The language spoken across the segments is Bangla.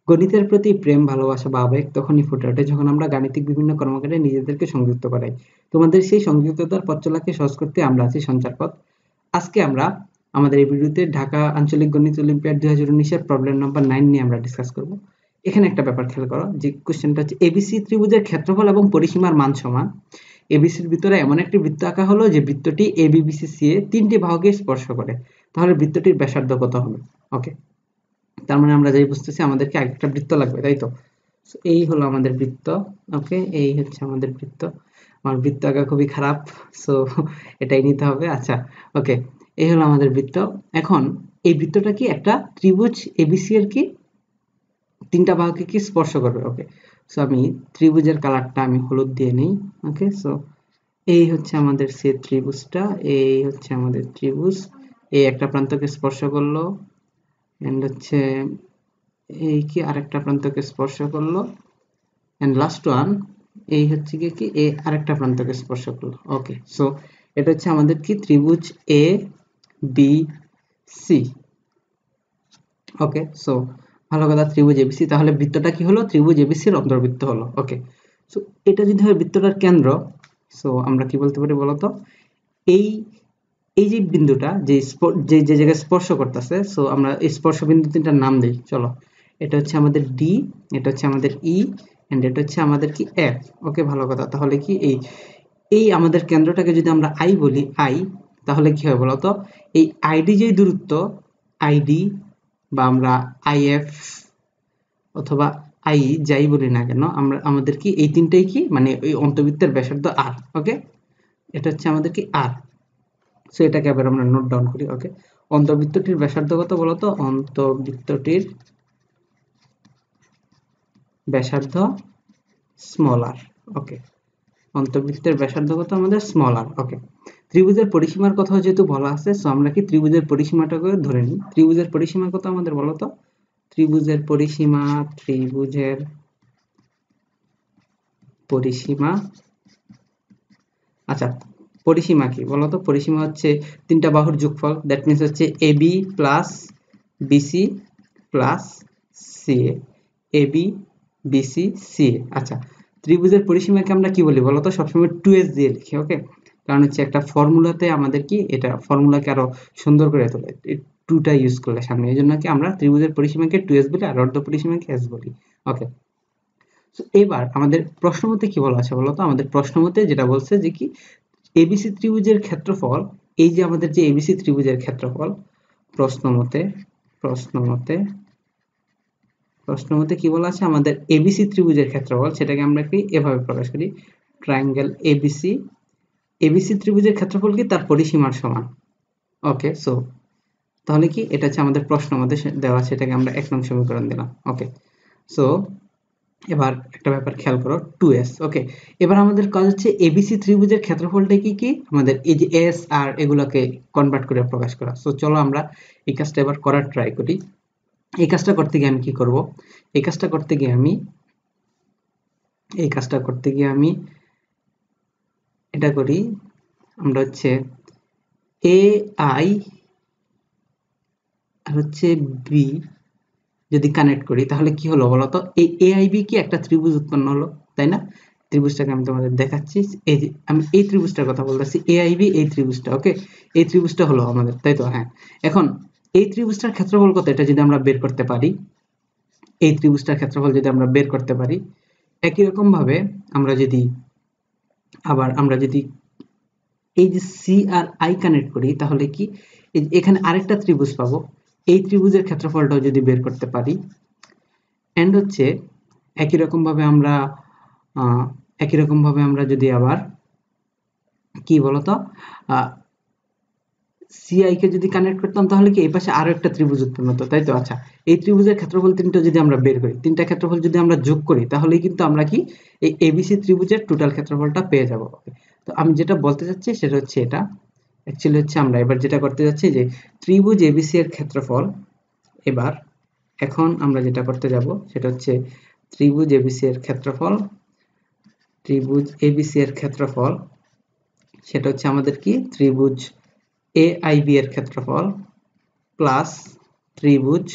গণিতের প্রতি প্রেম, ভালোবাসা বা আবেগ তখনই ফুটে ওঠে যখন আমরা গাণিতিক বিভিন্ন কর্মকাণ্ডে নিজেদেরকে সংযুক্ত করাই। তোমাদের সেই সংযুক্ততার পথ চলাকে সহজ করতে আমরা আছি সঞ্চারপথ। আজকে আমরা আমাদের এই ভিডিওতে ঢাকা আঞ্চলিক গণিত অলিম্পিয়াড 2019 এর প্রবলেম নাম্বার 9 নিয়ে আমরা ডিসকাস করব। এখানে একটা ব্যাপার খেয়াল করো যে কোশ্চেনটা হচ্ছে এবিসি ত্রিভুজের ক্ষেত্রফল এবং পরিসীমার মান সমান। এবিসির ভিতরে এমন একটি বৃত্ত আঁকা হলো যে বৃত্তটি এবিবিসি তিনটি বাহুকে স্পর্শ করে। তাহলে বৃত্তটির ব্যাসার্ধ কত হবে? ওকে, তার মানে আমরা যাই বুঝতেছি আমাদেরকে আরেকটা বৃত্ত লাগবে, তাই তো? এই হলো আমাদের বৃত্ত। ওকে, এই হচ্ছে আমাদের বৃত্ত। আমার বৃত্ত আঁকা খুবই খারাপ, সো এটাই নিতে হবে। আচ্ছা, ওকে, এই হলো আমাদের বৃত্ত। এখন এই বৃত্তটা কি একটা ত্রিভুজ এবিসি এর কি তিনটা বাহুকে কি স্পর্শ করবে? ওকে, সো আমি ত্রিভুজের কালারটা আমি হলুদ দিয়ে নিই। ওকে, সো এই হচ্ছে আমাদের সে ত্রিভুজটা, এই হচ্ছে আমাদের ত্রিভুজ। এই একটা প্রান্তকে স্পর্শ করলো, এন্ড হচ্ছে এই কি আরেকটা প্রান্তকে স্পর্শ করলো, এন্ড লাস্ট ওয়ান এই হচ্ছে কি এ আরেকটা প্রান্তকে স্পর্শ করলো। ওকে, সো এটা হচ্ছে আমাদের কি ত্রিভুজ A B C. Okay, so ভালো কথা, ত্রিভুজ এবিসি। তাহলে বৃত্তটা কি হলো? ত্রিভুজ এবিসির অন্তর্বৃত্ত হলো। ওকে, সো এটা যদি হয় বৃত্তটার কেন্দ্র, সো আমরা কি বলতে পারি বলতো? এই এই যে বিন্দুটা যে যে জায়গায় স্পর্শ করতেছে, সো আমরা এই স্পর্শ বিন্দু তিনটার নাম দিই। চলো, এটা হচ্ছে আমাদের ডি, এটা হচ্ছে আমাদের ই, এন্ড এটা হচ্ছে আমাদের কি এফ। ওকে, ভালো কথা। তাহলে কি এই এই আমাদের কেন্দ্রটাকে যদি আমরা আই বলি, আই, তাহলে কি হবে বলতো? এই আইডি যে দূরত্ব, আইডি বা আমরা আইএফ অথবা আই যাই বলি না কেন, আমরা আমাদের কি এই তিনটাই কি মানে ওই অন্তবৃত্তের ব্যাসার্ধ আর। ওকে, এটা হচ্ছে আমাদের কি আর। সো এটাকে আবার আমরা নোট ডাউন করি। ওকে, অন্তবৃত্তটির ব্যাসার্ধ কত বলতো? অন্তবৃত্তটির ব্যাসার্ধ স্মল আর। ওকে, অন্তবৃত্তের ব্যাসার্ধ কত আমাদের? স্মল আর। ওকে, ত্রিভুজের পরিসীমার কথা যেহেতু বলা আছে, সো আমরা কি ত্রিভুজের পরিসীমাটাকে ধরে নিই। ত্রিভুজের পরিসীমা কত আমাদের বলতো? ত্রিভুজের পরিসীমা, ত্রিভুজের পরিসীমা, আচ্ছা, পরিসীমা কি বলতো? পরিসীমা হচ্ছে তিনটা বাহুর যোগফল, দ্যাট মিন্স হচ্ছে AB plus BC plus CA, AB BC CA. আচ্ছা, ত্রিভুজের পরিসীমাকে আমরা কি বলি বলতো? সবসময় 2s দিয়ে লিখি। ওকে, কারণ হচ্ছে একটা ফর্মুলাতে আমাদের কি এটা ফর্মুলাকে আরো সুন্দর করে তোলে টুটা ইউজ করলে সামনে, এই জন্য কি আমরা ত্রিভুজের পরিসীমাকে 2s বলি আর অর্ধ পরিসীমাকে s বলি। ওকে, এবার আমাদের প্রশ্ন মতে কি বলা আছে বলতো? আমাদের প্রশ্ন মতে যেটা বলছে যে কি এবিসি ত্রিভুজের ক্ষেত্রফল, এই যে আমাদের যে এবিসি ত্রিভুজের ক্ষেত্রফল, প্রশ্ন মতে প্রশ্ন মতে প্রশ্ন মতে কি বলা আছে? আমাদের এবিসি ত্রিভুজের ক্ষেত্রফল, সেটাকে আমরা কি এভাবে প্রকাশ করি, ট্রায়াঙ্গেল এবিসি, এবিসি ত্রিভুজের ক্ষেত্রফল কি তার পরিসীমার সমান। ওকে, সো তাহলে কি এটা হচ্ছে আমাদের প্রশ্ন মতে দেওয়া, সেটাকে আমরা 1 নং সমীকরণ দিলাম। ওকে, সো এবার একটা ব্যাপার খেয়াল করো, 2s। ওকে, এবার আমাদের কাজ হচ্ছে এবিসি ত্রিভুজের ক্ষেত্রফলটা কি আমাদের এই যে এস আর এগুলোকে কনভার্ট করে প্রকাশ করা। সো চলো আমরা এই কাজটা এবার করার ট্রাই করি। এই কাজটা করতে গিয়ে আমি কি করব? এই কাজটা করতে গিয়ে আমি এটা করি, আমরা হচ্ছে এ আই আর হচ্ছে বি যদি কানেক্ট করি, তাহলে কি হলো বলতো? এই এ আই বি কি একটা ত্রিভুজ উৎপন্ন হলো, তাই না? ত্রিভুজটাকে আমি তোমাদের দেখাচ্ছি। এই যে আমি এই ত্রিভুজটার কথা বলতেছি, এ আই বি, এই ত্রিভুজটা। ওকে, এই ত্রিভুজটা হলো আমাদের, তাই তো? হ্যাঁ, এখন এই ত্রিভুজটার ক্ষেত্রফল কত এটা যদি আমরা বের করতে পারি, এই ত্রিভুজটার ক্ষেত্রফল যদি আমরা বের করতে পারি, একই রকম ভাবে আমরা যদি এই যে সি আর আই কানেক্ট করি, তাহলে কি এখানে আরেকটা ত্রিভুজ পাবো, এই ত্রিভুজের ক্ষেত্রফলটাও যদি বের করতে পারি, এন্ড হচ্ছে একই রকম ভাবে আমরা যদি আবার কি বলতো সিআই কে যদি কানেক্ট করতাম, তাহলে কি এই পাশে আরো একটা ত্রিভুজ উৎপন্ন হতো, তাই তো? আচ্ছা, এই ত্রিভুজের ক্ষেত্রফল তিনটা যদি আমরা বের করি, তিনটা ক্ষেত্রফল যদি আমরা যোগ করি, তাহলেই কিন্তু আমরা কি এই এবিসি ত্রিভুজের টোটাল ক্ষেত্রফলটা পেয়ে যাব। তো আমি যেটা বলতে চাচ্ছি সেটা হচ্ছে এটা অ্যাকচুয়ালি হচ্ছে আমরা এবার যেটা করতে যাচ্ছি যে ত্রিভুজ এবিসি এর ক্ষেত্রফল, এবার এখন আমরা যেটা করতে যাব সেটা হচ্ছে ত্রিভুজ এবিসি এর ক্ষেত্রফল, সেটা হচ্ছে আমাদের কি ত্রিভুজ এ আই বি এর ক্ষেত্রফল প্লাস ত্রিভুজ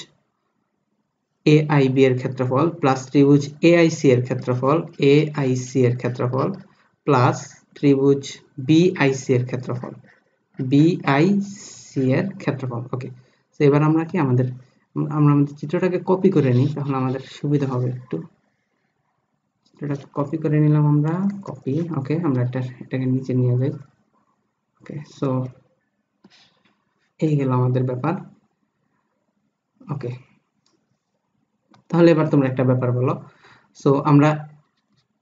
AIB এর ক্ষেত্রফল প্লাস ত্রিভুজ AIC এর ক্ষেত্রফল এর ক্ষেত্রফল প্লাস ত্রিভুজ BIC এর ক্ষেত্রফল এর ক্ষেত্রফল। ওকে, তো এবার আমরা কি আমরা আমাদের চিত্রটাকে কপি করে নিই, তাহলে আমাদের সুবিধা হবে একটু। চিত্রটা কপি করে নিলাম আমরা, কপি। ওকে, আমরা এটাকে নিচে নিয়ে যাই। ওকে, সো এই গেল আমাদের ব্যাপার। ওকে, তাহলে এবার তোমরা একটা ব্যাপার বলো। সো আমরা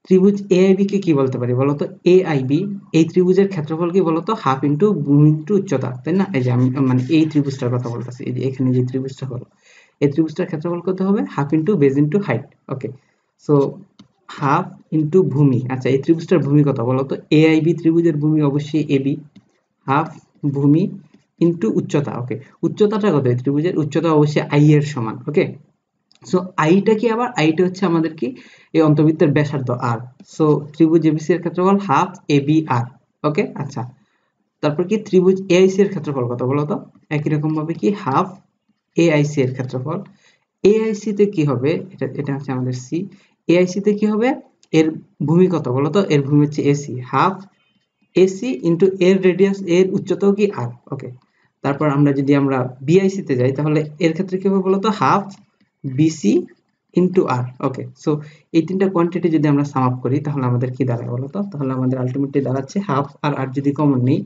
ত্রিভুজ AIB কে কি বলতে পারি বলো তো? AIB এই ত্রিভুজের ক্ষেত্রফল কি বলো তো? হাফ ইন্টু ভূমি ইন্টু উচ্চতা, তাই না? এই যে আমি মানে এই ত্রিভুজটার কথা বলতেছি, এই যে এখানে যে ত্রিভুজটা হলো, এই ত্রিভুজটার ক্ষেত্রফল কত হবে? Half into base into height. Okay, so half into ভূমি। আচ্ছা, এই ত্রিভুজটার ভূমি কত বলো তো? AIB ত্রিভুজের ভূমি অবশ্যই AB, হাফ ভূমি ইন্টু উচ্চতা। ওকে, উচ্চতাটা কত? এই ত্রিভুজের উচ্চতা অবশ্যই I এর সমান। ওকে, সো আইটা কি? আবার আইটা হচ্ছে আমাদের কি? এই অন্তবৃত্তের ব্যাসার্ধ আর। সো ত্রিভুজ ABC এর ক্ষেত্রফল হাফ ABR। ওকে, আচ্ছা, তারপর কি ত্রিভুজ AIC এর ক্ষেত্রফল কত বলো তো? একই রকম ভাবে কি হাফ AIC এর ক্ষেত্রফল। AIC তে কি হবে? এটা হচ্ছে আমাদের C। AIC তে কি হবে? এর ভূমি কত বলো তো? এর ভূমি হচ্ছে AC, হাফ AC ইন্টু এর রেডিয়াস, এর উচ্চতাও কি R। ওকে, তারপর যদি আমরা BIC তে যাই, তাহলে এর ক্ষেত্রে কি হবে বলতো? Half BC into R। ওকে, সো এই তিনটা কোয়ান্টিটি যদি আমরা সাম আপ করি, তাহলে আমাদের কি দাঁড়ায় বলতো? তাহলে আমাদের আলটিমেটলি দাঁড়াচ্ছে হাফ আর R যদি কমন নেই,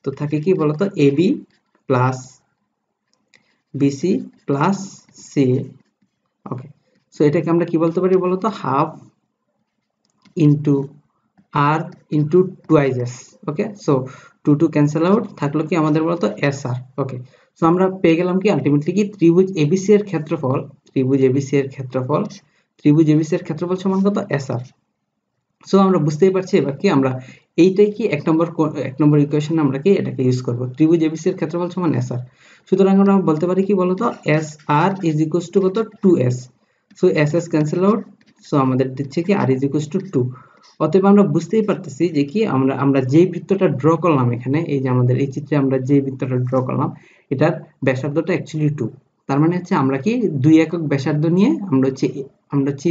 তো থাকে কি বলতো? AB plus BC plus CA। ওকে, সো এটাকে আমরা কি বলতে পারি বলতো? Half into R into twice S। ওকে, সো 2 ক্যান্সেল আউট, থাকলো কি আমাদের বলতো? SR। ওকে, সো আমরা পেয়ে গেলাম কি আলটিমেটলি কি ত্রিভুজ ABC এর ক্ষেত্রফল, ত্রিভুজ ABC এর ক্ষেত্রফল সমান কত? SR। সো আমরা বুঝতেই পারছি এবার কি আমরা এইটাই কি এক নম্বর ইকুয়েশন আমরা কি এটাকে ইউজ করব, ত্রিভুজ ABC এর ক্ষেত্রফল সমান SR। সুতরাং আমরা বলতে পারি কি বলতো? SR ইজ ইকুয়ালস টু কত? 2S। So SS cancel out, so আমাদের দিচ্ছে কি R ইজ ইকুয়ালস টু 2। অতএব আমরা বুঝতেই পারতেছি যে কি আমরা যে বৃত্তটা ড্র করলাম এখানে, এই যে আমাদের এই চিত্রে আমরা যে বৃত্তটা ড্র করলাম, এটার ব্যাসার্ধটা অ্যাকচুয়ালি 2। তার মানে হচ্ছে আমরা কি 2 একক ব্যাসার্ধ নিয়ে আমরা হচ্ছে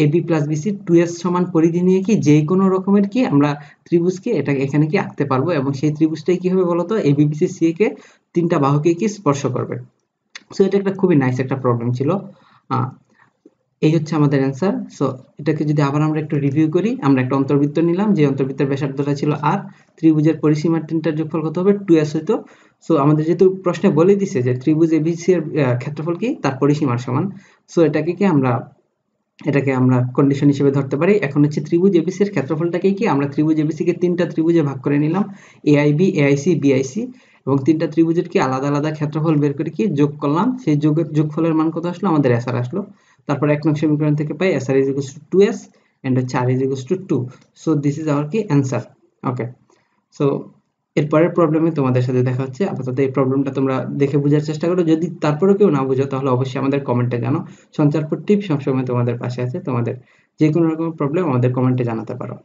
AB প্লাস BC 2S সমান পরিধি নিয়ে কি যে কোনো রকমের কি আমরা ত্রিভুজকে এখানে কি আঁকতে পারবো, এবং সেই ত্রিভুজটাই কি হবে বলতো? ABBCCA কে তিনটা বাহুকে কি স্পর্শ করবে। সো এটা একটা খুবই নাইস একটা প্রবলেম ছিল। এই হচ্ছে আমাদের অ্যান্সার। সো এটাকে যদি আবার আমরা একটু রিভিউ করি, আমরা একটা অন্তর্বৃত্ত নিলাম, যে অন্তর্বৃত্তের ব্যাসার্ধটা ছিল R, ত্রিভুজের পরিসীমার তিনটার যোগফল কত হবে? 2S হইতো। সো আমাদের যেহেতু প্রশ্নে বলে দিছে যে ত্রিভুজ ABC এর ক্ষেত্রফল কি তার পরিসীমার সমান, সো এটাকে আমরা কন্ডিশন হিসেবে ধরতে পারি। এখন হচ্ছে ত্রিভুজ ABC এর ক্ষেত্রফলটাকে কি আমরা ত্রিভুজ ABC কে তিনটা ত্রিভুজে ভাগ করে নিলাম, AIB AIC BIC, এবং তিনটা ত্রিভুজের কি আলাদা আলাদা ক্ষেত্রফল বের করে কি যোগ করলাম, সেই যোগফলের মান কত আসলো? আমাদের SR আসলো। তারপর 1 নং সমীকরণ থেকে পাই SR is equals to 2S and R is equals to 2. So this is our কি answer. Okay, so এরপরের প্রবলেমে তোমাদের সাথে দেখা হচ্ছে। আপাতত এই প্রবলেমটা তোমরা দেখে বোঝার চেষ্টা করো, যদি তারপরেও কেউ না বুঝো তাহলে অবশ্যই আমাদের কমেন্টে জানো। সঞ্চারপদ টিপ সবসময় তোমাদের পাশে আছে, তোমাদের যে কোনো রকম প্রবলেম আমাদের কমেন্টে জানাতে পারো।